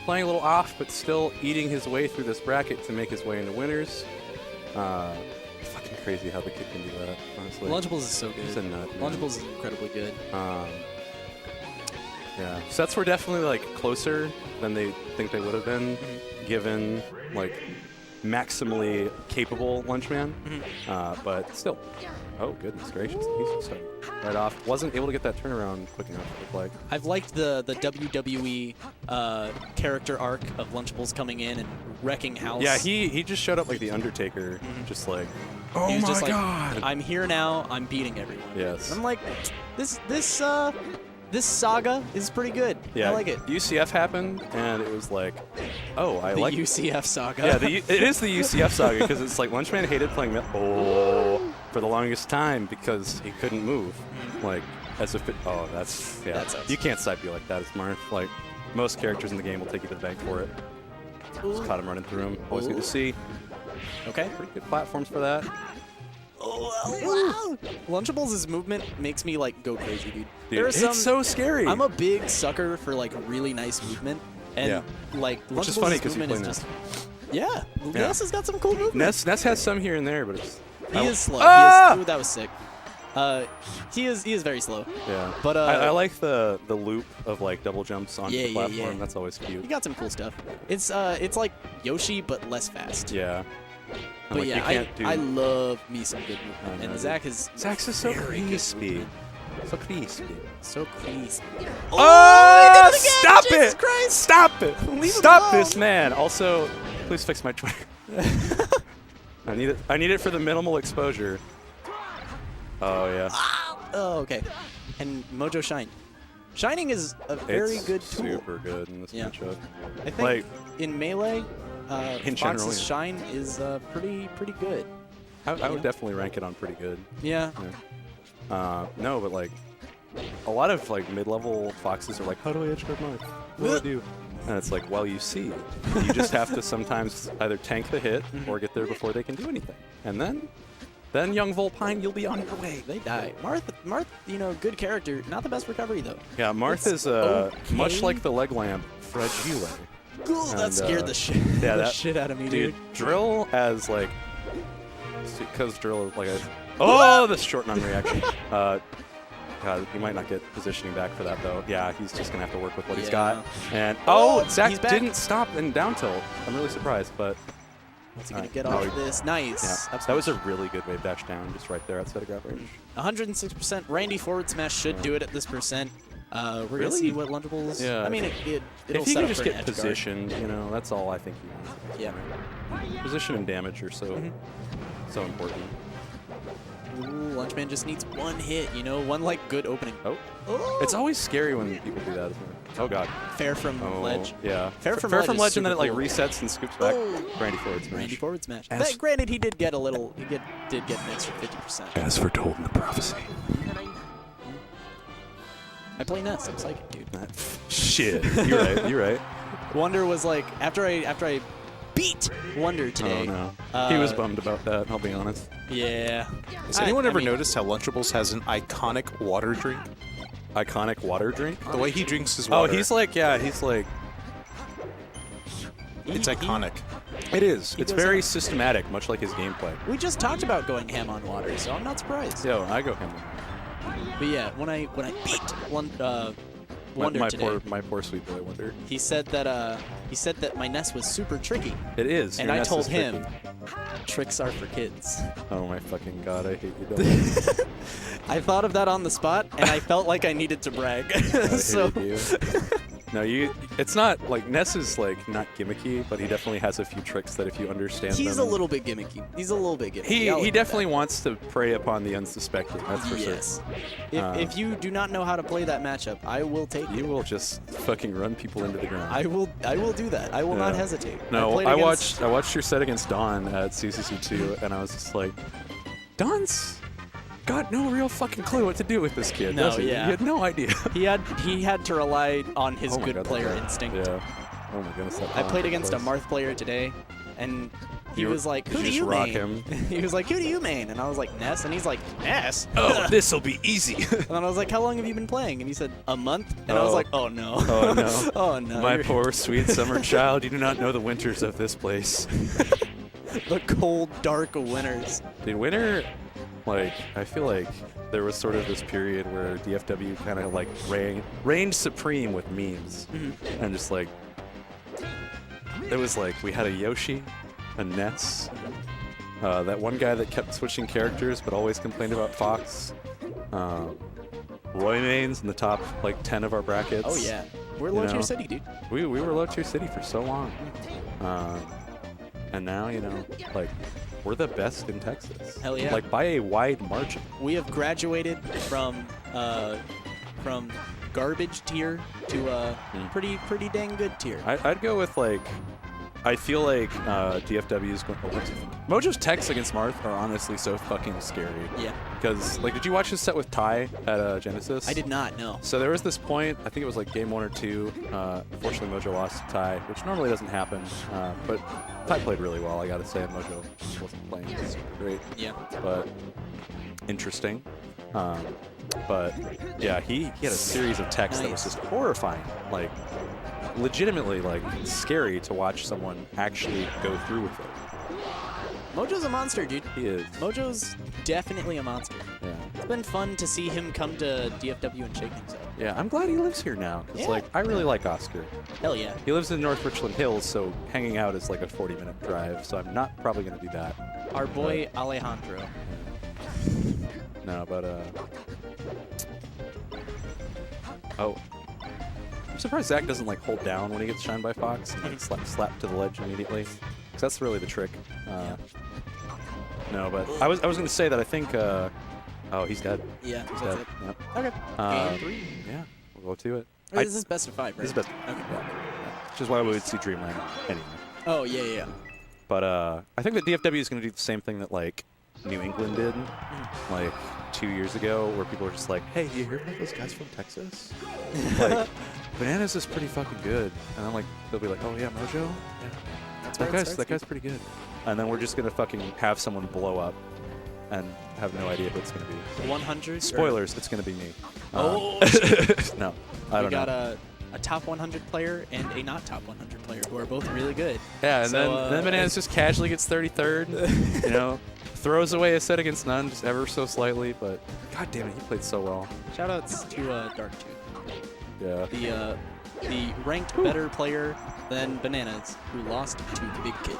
playing a little off, but still eating his way through this bracket to make his way into winners. Fucking crazy how the kid can do that, honestly. Lunchables is so good. He's a nut, man. Lunchables is incredibly good. Yeah, sets were definitely like closer than they think they would have been, given like maximally capable Lunchman. But still, oh goodness gracious, he's starting right off. Wasn't able to get that turnaround quick enough. It looked like. I've liked the WWE character arc of Lunchables coming in and wrecking house. Yeah, he just showed up like the Undertaker, just like, oh He was my just like, god, I'm here now. I'm beating everyone. Yes. And I'm like, this saga is pretty good. Yeah, I like it. UCF happened, and it was like, oh, I The like UCF saga. Yeah, it is the UCF saga because it's like Lunchman hated playing for the longest time because he couldn't move. Like, as if it, that's you can't side B like that as Marth. Like, most characters in the game will take you to the bank for it. Just caught him running through him. Always good to see. Okay. Pretty good platforms for that. Lunchables' movement makes me like go crazy, dude. Dude, it's so scary. I'm a big sucker for like really nice movement, and like which is funny because you movement play is Ness. just Ness has got some cool movement. Ness has some here and there, but it's he is slow. Ooh, that was sick. He is very slow. Yeah, but I like the loop of like double jumps onto the platform. Yeah. That's always cute. He got some cool stuff. It's like Yoshi but less fast. Yeah. But like, yeah, I love me some good movement, and Zach's is so crispy. So crispy. So crispy. Oh, stop Jesus it! Christ. Stop it! Leave Stop him this man. Also, please fix my Twitter. I need it for the minimal exposure. Oh yeah. Oh, okay. And Mojo Shine. Shining is a very good tool. Super good in this matchup. I think like, in Melee, in Fox's general, Shine is pretty good. I would definitely rank it on pretty good. Yeah. No, but like a lot of like mid-level Foxes are like, how do I edge guard Marth? What do I do? And it's like, well, you see, you just have to sometimes either tank the hit or get there before they can do anything, and then young Volpine, you'll be on your way. They die. Marth, good character. Not the best recovery though. Yeah, Marth is much like the leg lamp, fragile. Cool. That scared the shit out of me, dude. Drill as like, because Drill is like the short non-reaction. God, he might not get positioning back for that though. Yeah, he's just gonna have to work with what he's got. And Zach didn't stop in down tilt. I'm really surprised, but. What's he gonna get off this? Nice. Yeah. That was a really good wave dash down, just right there outside of grab range. 106%. Randy forward smash should do it at this percent. We're gonna see what Lunchables. Yeah. I mean, it'll if he set can up just for an get edge guard. positioned, that's all I think he wants. Yeah. Position and damage are so important. Ooh, Lunchman just needs one hit, one like good opening. Oh. It's always scary when people do that, isn't it? Oh god. Fair from ledge. Yeah. Fair from ledge, and then it like cool. resets and scoops back. Randy forward smash. Randy forward smash. But granted, he did get a little. He did get an extra 50%. As foretold in the prophecy. I play Ness. I'm psychic, dude. Shit. You're right. Wonder was like after I beat Wonder today. Oh no. He was bummed about that. I'll be honest. Yeah. Has anyone ever noticed how Lunchables has an iconic water drink? Iconic water drink? The way he drinks his water. Oh, he's like. It's iconic. It is. It's very systematic, much like his gameplay. We just talked about going ham on water, so I'm not surprised. Yo, I go ham on. But yeah, when I beat Wonder today, my poor sweet boy Wonder. He said that my Ness was super tricky. It is. And I told him, tricks are for kids. Oh my fucking god, I hate you, Dylan. I thought of that on the spot, and I felt like I needed to brag. I hated you. No, it's not, like, Ness is, like, not gimmicky, but he definitely has a few tricks that if you understand He's them... a little bit gimmicky. He definitely wants to prey upon the unsuspecting, that's for yes. certain. If you do not know how to play that matchup, I will take it. You will just fucking run people into the ground. I will do that. I will not hesitate. No, I watched your set against Dawn at CCC2, and I was just like, Dawn's got no real fucking clue what to do with this kid. No, does he? yeah. He had no idea. He had to rely on his good player instinct. Yeah. Oh my goodness. I played against a Marth player today, And he You- was like, did who you do just you rock main? him? He was like, who do you main? And I was like, Ness. And he's like, Ness? Oh, this'll be easy. And then I was like, how long have you been playing? And he said, a month. And I was Oh. like, oh no. Oh no. Oh no. My You're- poor sweet summer child, you do not know the winters of this place. The cold, dark winters. The winter, like, I feel like there was sort of this period where DFW kind of like reigned supreme with memes. And just like, it was like, we had a Yoshi, a Ness, that one guy that kept switching characters but always complained about Fox, Roy mains in the top like 10 of our brackets. Oh yeah. We're You low tier know? city, dude. We were low tier city for so long. And now, you know, like, we're the best in Texas. Hell yeah. Like, by a wide margin. We have graduated from garbage tier to pretty dang good tier. I'd go with, like, I feel like DFW's going. Mojo's techs against Marth are honestly so fucking scary. Yeah. Because, like, did you watch his set with Ty at Genesis? I did not know. So there was this point, I think it was like game 1 or 2. Unfortunately, Mojo lost to Ty, which normally doesn't happen. But Ty played really well, I gotta say, and Mojo wasn't playing super great. Yeah. But interesting. But yeah, he had a series of techs that was just horrifying. Like, legitimately, like, scary to watch someone actually go through with it. Mojo's a monster, dude. He is. Mojo's definitely a monster. Yeah. It's been fun to see him come to DFW and shake things up. Yeah, I'm glad he lives here now. Because, Yeah. like, I really like Oscar. Hell yeah. He lives in North Richland Hills, so hanging out is like a 40-minute drive, so I'm not probably going to do that. Our boy Alejandro. No, but, oh. I'm surprised Zach doesn't, like, hold down when he gets shined by Fox and, like, slap to the ledge immediately. Because that's really the trick. No, but I was going to say that I think, oh, he's dead. Yeah, He's that's dead. it. Yep. Okay. Game 3. Yeah, we'll go to it. This is best of 5, right? This is best. Okay. Yeah. Which is why we would see Dreamland anyway. Oh, yeah. But I think that DFW is going to do the same thing that, like, New England did, like, 2 years ago, where people were just like, hey, you hear about those guys from Texas? Like, Bananas is pretty fucking good. And I'm like, they'll be like, oh, yeah, Mojo? Yeah. That's That guy's pretty good. And then we're just going to fucking have someone blow up and have no idea who it's going to be. 100? Spoilers, it's going to be me. Oh, no, I we don't got know. a top 100 player and a not top 100 player who are both really good. Yeah, and So, then Bananas just casually gets 33rd, you know, throws away a set against none just ever so slightly, but god damn it, he played so well. Shoutouts to Dark Tooth, Yeah. the ranked better player than Bananas, who lost to the Big Kid.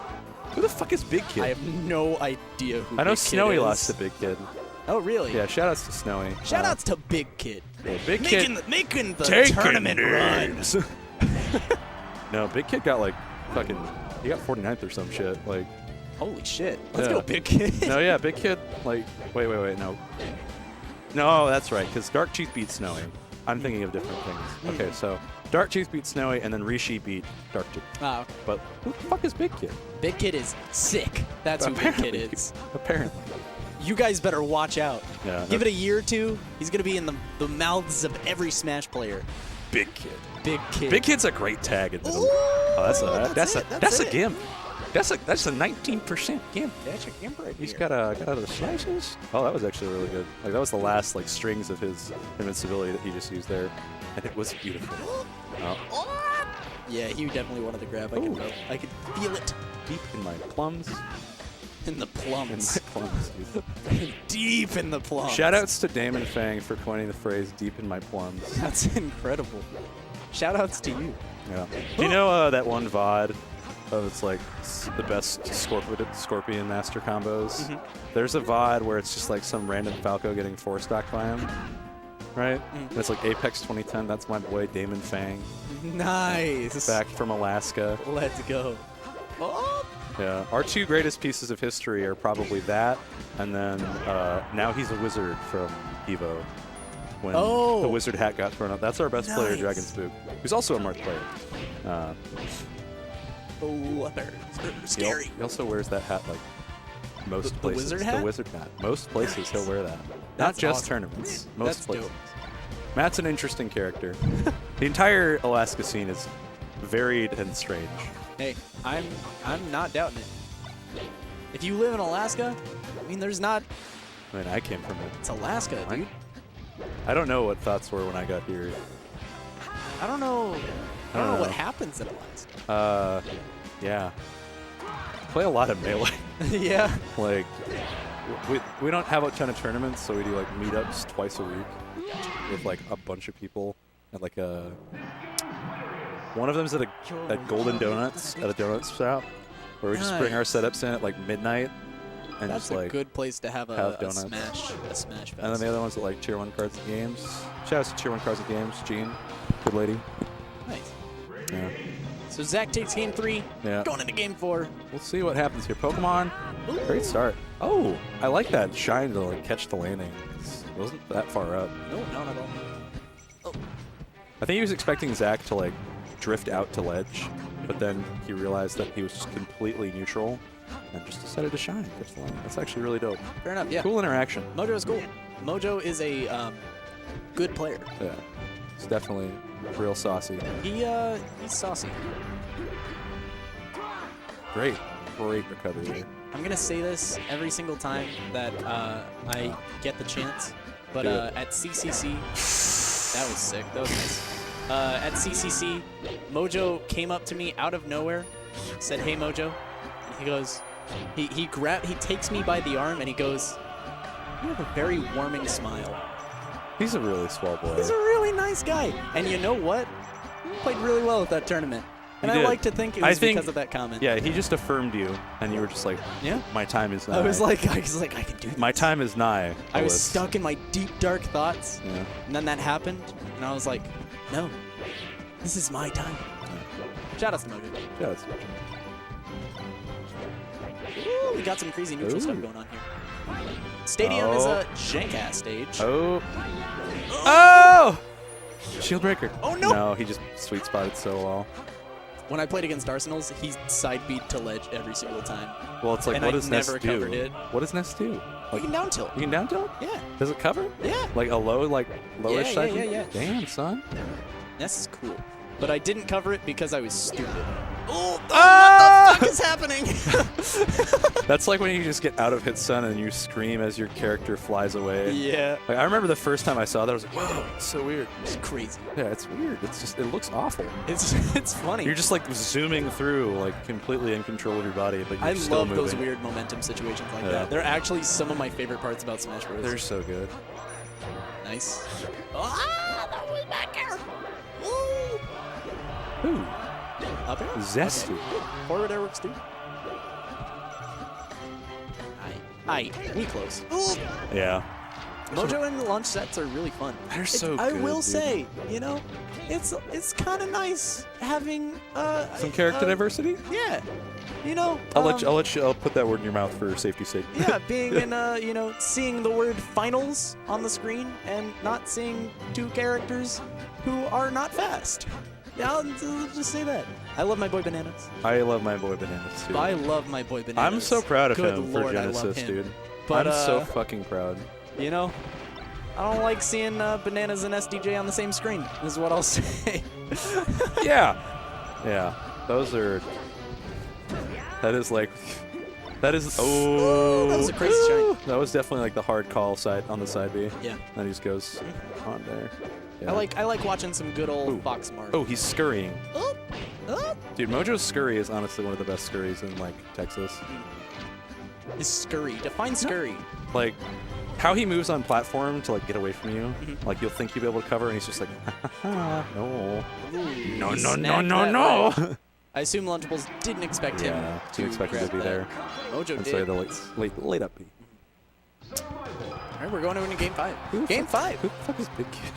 Who the fuck is Big Kid? I have no idea who I know Big Snowy Kid is. lost to Big Kid. Oh, really? Yeah, shoutouts to Snowy. Shoutouts to Big Kid. Yeah, Big Kid. Making the taking tournament run. names. No, Big Kid got like fucking, he got 49th or some shit. Like, Holy shit. Let's Yeah. go, Big Kid. no, yeah, Big Kid, like, wait, no. No, that's right, because Dark Tooth beat Snowy. I'm thinking of different things. Okay, so Dark Tooth beat Snowy, and then Rishi beat Dark Tooth. Ah, okay. But who the fuck is Big Kid? Big Kid is sick. That's who Big Kid Apparently. is. Apparently. You guys better watch out. Yeah, Give it a year or two. He's going to be in the mouths of every Smash player. Big Kid. Big Kid. Big Kid's a great tag in middle. Ooh, Oh, that's that's a it. gimp. That's a 19% gimp. That's a gimp right He's here. got out of the slices. Oh, that was actually really good. Like, that was the last like strings of his invincibility that he just used there, and it was beautiful. Oh, Yeah, he definitely wanted to grab. I could feel it deep in my plums. in the In plums. my plums. Dude. Deep in the plums. Shoutouts to Damon Fang for coining the phrase "deep in my plums." That's incredible. Shoutouts to you. Yeah. Do you know that one VOD of it's like the best Scorpion Master combos? There's a VOD where it's just like some random Falco getting 4-stocked by him, right? And it's like Apex 2010. That's my boy Damon Fang, Nice. back from Alaska. Let's go. Oh. Yeah. Our two greatest pieces of history are probably that, and then now he's a wizard from Evo. When Oh. the wizard hat got thrown up. That's our best player, Nice. Dragon Spook, who's also a Marth player. Scary. He also wears that hat like most The places. wizard hat? The wizard hat. Most places he'll wear that. Not That's just awesome. tournaments. Most That's places. dope. Matt's an interesting character. The entire Alaska scene is varied and strange. Hey, I'm not doubting it. If you live in Alaska, I mean, there's not. I mean, I came from it. It's Alaska, dude. I don't know what thoughts were when I got here. I don't know. I don't know what happens in Alaska. Yeah. Play a lot of Melee. Yeah. Like, we don't have a ton of tournaments, so we do like meetups twice a week with like a bunch of people at like a. One of them's at Golden Donuts at a donut shop, where we just bring our setups in at like midnight, and that's just a like good place to have a smash fest. And then the other one's at like Tier 1 Cards and Games. Shout out to Tier 1 Cards and Games, Jean, good lady. Nice. Yeah. So Zach takes game 3, going into game 4. We'll see what happens here. Pokemon, great start. Oh, I like that shine to like catch the landing. It wasn't that far up. No, not at all. Oh. I think he was expecting Zach to like drift out to ledge, but then he realized that he was just completely neutral and just decided to shine. That's actually really dope. Fair enough, yeah. Cool interaction. Mojo is cool. Mojo is a good player. Yeah, it's definitely real saucy. He's saucy. Great recovery there. I'm gonna say this every single time that I get the chance, but at CCC, that was sick. That was nice. At CCC, Mojo came up to me out of nowhere, said, "Hey, Mojo," and he goes, he takes me by the arm and he goes, "You have a very warming smile." He's a really swell boy. He's a really nice guy, and you know what? He played really well at that tournament, and I like to think it was because of that comment. Yeah, he just affirmed you, and you were just like, "Yeah, my time is nigh." I was like, I can do this. My time is nigh. I was stuck in my deep, dark thoughts, and then that happened, and I was like, no, this is my time. Shout out to Mojo. Yeah, that's good. Ooh, we got some crazy neutral stuff going on here. Stadium is a jank-ass stage. Oh! Shield breaker. Oh, no! No, he just sweet spotted so well. When I played against Arsenals, he side beat to ledge every single time. Well, it's like, what does Nest do? Covered it. What does Nest do? Like, you can down tilt. You can down tilt? Yeah. Does it cover? Yeah. Like a lowish side beat? Yeah. Damn, son. Nest is cool. But I didn't cover it because I was stupid. Oh, what the fuck is happening? That's like when you just get out of hit stun and you scream as your character flies away. Yeah. Like, I remember the first time I saw that, I was like, whoa, it's so weird. It's crazy. Yeah, it's weird. It's just, it looks awful. It's funny. You're just like zooming through, like completely in control of your body, but you're still moving. I love those weird momentum situations like that. They're actually some of my favorite parts about Smash Bros. They're so good. Nice. Ah, that was back there. Ooh. Up air? Zesty. Forward air works too. Aye. We close. Ooh. Yeah. Mojo and the launch sets are really fun. They're so good. I will say, you know, it's kind of nice having some character diversity. Yeah. You know, I'll put that word in your mouth for safety's sake. Yeah, being in you know, seeing the word finals on the screen and not seeing two characters who are not fast. Yeah, I'll just say that. I love my boy Bananas. I love my boy Bananas too. I love my boy Bananas. I'm so proud of Good him Lord, for Genesis, dude. But, I'm so fucking proud. You know, I don't like seeing Bananas and SDJ on the same screen, is what I'll say. Yeah. Yeah. Those are... That is like... That is... Oh! That was a crazy shine. That was definitely like the hard call side on the side B. Yeah. And he just goes on there. Yeah. I like watching some good old Fox Marth. Oh, he's scurrying. Oh. Dude, Mojo's scurry is honestly one of the best scurries in, like, Texas. His scurry. Define scurry. Like, how he moves on platform to, like, get away from you. Like, you'll think you'll be able to cover, and he's just like, no. Ooh, No. I assume Lunchables didn't expect him to didn't expect him to be there. Mojo did. Sorry, the late up B. All right, we're going into Game 5. Game 5. Who the fuck is Big Kid?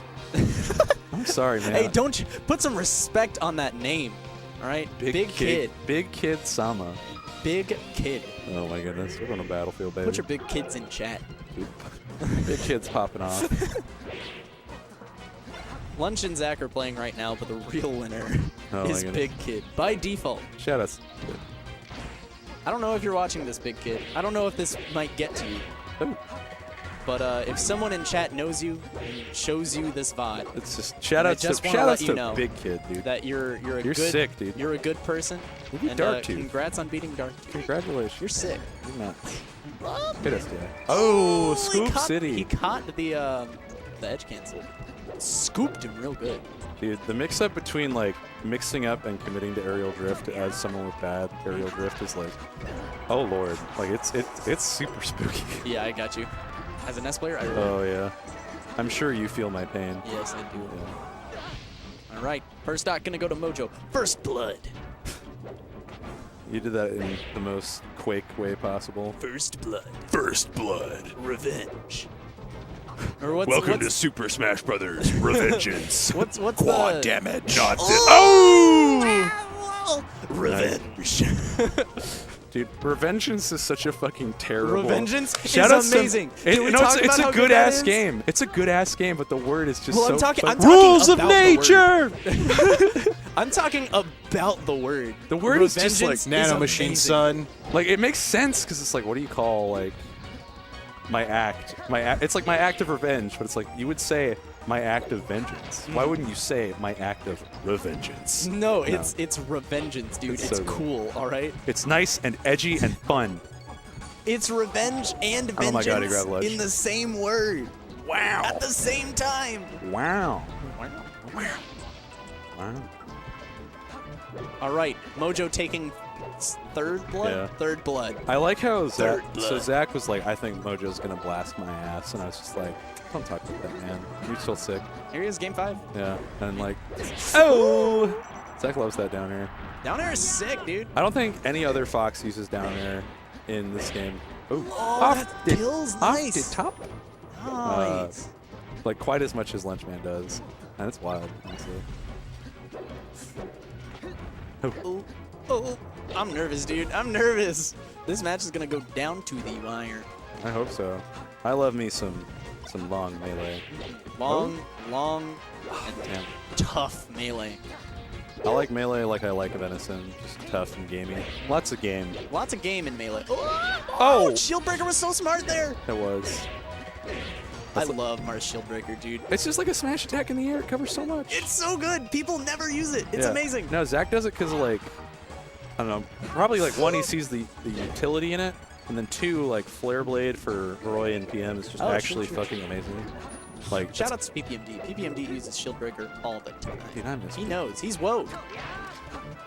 I'm sorry, man. Hey, don't you put some respect on that name, all right? Big Kid. Big Kid Sama. Big Kid. Oh my goodness, we're on a battlefield, baby. Put your big kids in chat. Big Kid's popping off. Lunch and Zach are playing right now, but the real winner is Big Kid by default. Shout outs. I don't know if you're watching this, Big Kid. I don't know if this might get to you. Ooh. But if someone in chat knows you and shows you this VOD, It's just shout I out just to wanna let you know Big Kid, dude. that you're a You're good, sick, dude. You're a good person. You beat And Dark Tooth. congrats on beating Dark Tooth. Congratulations. You're sick. You're nuts. Hit us, yeah. Oh, Scoop City. He caught the edge cancel. Scooped him real good. Dude, the mix-up between like mixing up and committing to aerial drift as someone with bad aerial drift is like, oh lord, like it's super spooky. Yeah, I got you. As an S player, I really. Oh yeah, I'm sure you feel my pain. Yes, I do. Yeah. All right, first stock gonna go to Mojo. First blood. You did that in the most Quake way possible. First blood. First blood. Revenge. Or what's Welcome to Super Smash Brothers Revengeance. what's Quad the damage. Not oh! Revenge. Dude, Revengeance is such a fucking terrible. Revengeance Shout out is to- amazing. It, Can we no, talk it's about a how good that ass is? game. It's a good ass game, but the word is just Well, so. I'm talking fucking- about Rules of the word. nature. I'm talking about the word. The word is just like Revengeance Nano is Machine, amazing. son. Like it makes sense because it's like, what do you call like my act? It's like my act of revenge, but it's like you would say my act of vengeance. Why wouldn't you say my act of revengeance? No, it's revengeance, dude. It's It's so good. cool, all right? It's nice and edgy and fun. It's revenge and Oh my God, he vengeance grabbed ledge. in the same word Wow. at the same time. Wow. Wow. All right, Mojo taking third blood? Yeah. Third blood. I like how Zach. Third So blood. Zach was like, I think Mojo's gonna blast my ass, and I was just like, don't talk about that, man. You're still sick. Here he is, game 5. Yeah. And like, oh, Zach loves that down air. Down air is sick, dude. I don't think any other Fox uses down air in this game. Ooh. Oh, that feels nice. Off the top. Nice. Like quite as much as Lunchman does, and it's wild, honestly. Oh, I'm nervous, dude. I'm nervous. This match is going to go down to the wire. I hope so. I love me some long melee. Long, Damn. and tough melee. I like melee like I like venison, just tough and gamey. Lots of game. Lots of game in melee. Oh! Shieldbreaker was so smart there. It was. I love Marth Shieldbreaker, dude. It's just like a smash attack in the air. It covers so much. It's so good. People never use it. It's Yeah. amazing. No, Zach does it because of like, I don't know, probably like one, he sees the utility in it, and then two, like Flare Blade for Roy and PM is just Oh, actually sure. fucking amazing. Like, Shout out to PPMD. PPMD uses Shieldbreaker all the time. dude, I miss He him. knows. He's woke.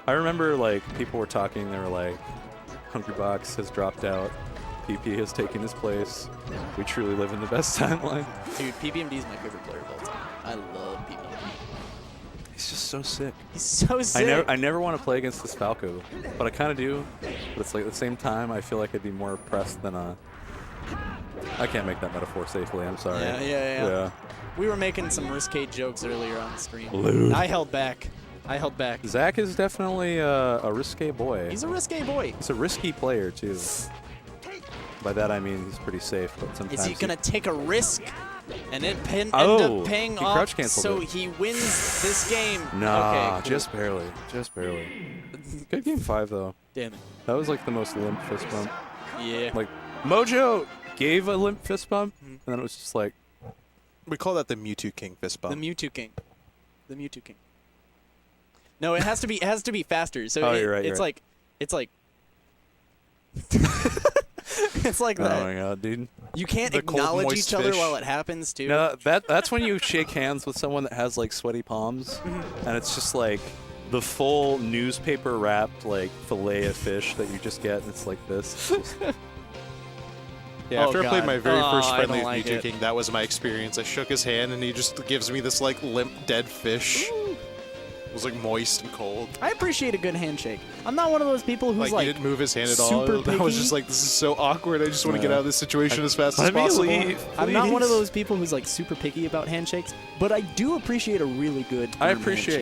I remember like people were talking, they were like, Hungrybox has dropped out, PP has taken his place. We truly live in the best timeline. Dude, PPMD is my favorite player of all time. I love PPMD. He's just so sick. He's so sick. I never want to play against this Falco, but I kind of do. But it's like at the same time, I feel like I'd be more oppressed than a. I can't make that metaphor safely. I'm sorry. Yeah. We were making some risque jokes earlier on the stream. Lewd. I held back. Zach is definitely a risque boy. He's a risque boy. He's a risky player too. By that I mean he's pretty safe, but sometimes. Is he gonna take a risk and it end Oh, up paying he off crouch canceled so it. he wins this game? Nah, okay, cool. just barely. Good game 5 though. Damn it. That was like the most limp fist bump. Yeah. Like Mojo gave a limp fist bump, and then it was just like. We call that the Mewtwo King fist bump. The Mewtwo King. The Mewtwo King. No, it has to be faster. So Oh, you're right, it's you're like it's like it's like Oh that. my god, dude. You can't The cold, acknowledge moist each other fish. while it happens too. No, that's when you shake hands with someone that has like sweaty palms, and it's just like the full newspaper wrapped like fillet of fish that you just get. And it's like this. Yeah, Oh, after I played God. my very Oh, first I friendly don't with like Mewtwo it. King, that was my experience. I shook his hand and he just gives me this like limp dead fish. It was like moist and cold. I appreciate a good handshake. I'm not one of those people who's Like, he didn't move his hand at all. super I was picky. just like, this is so awkward. I just want to get Yeah. out of this situation as fast as Let me possible. leave. I'm not one of please. those people who's like super picky about handshakes, but I do appreciate a really good. I firm appreciate